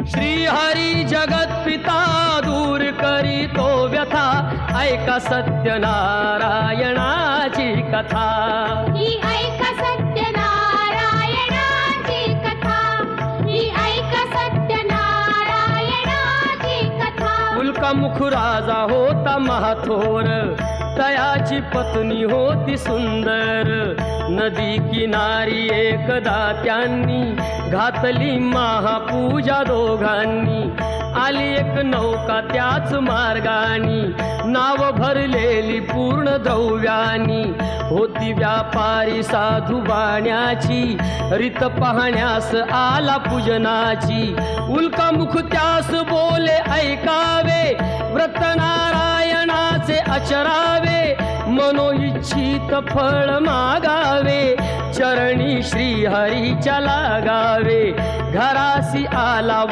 श्री हरी जगत पिता दूर करी तो व्यथा, ऐका सत्यनारायणाची कथा. ही ऐका सत्यनारायणाची कथा, ही ऐका सत्यनारायणाची कथा. उल्कामुख राजा होता महाथोर, तयाची पत्नी होती सुंदर. नदी किनारी एकदा त्यांनी घातली महापूजा दोघांनी. आली एक नौका त्याच मार्गानी, नाव भरलेली पूर्ण द्रव्यानी. होती व्यापारी साधू बाण्याची, रीत पाहण्यास आला पूजनाची. उल्कामुख त्यास बोले ऐकावे, व्रत नारायणाचे आचरावे. मनोइच्छित फळ मागावे, चरणी श्री हरीच्या लागावे. घरासी आला